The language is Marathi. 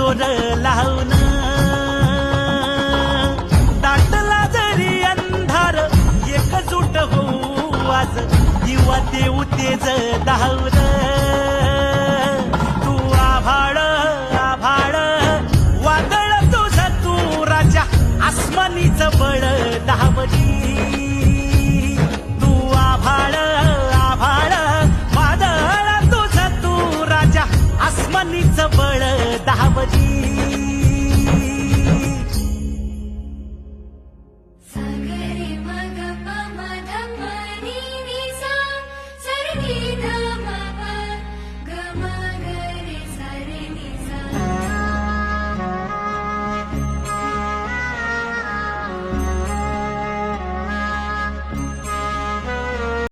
दोर लावून दाटला जरी अंधार एकजूट होऊ आज दिवा देऊ तेज दावर तू आभाळ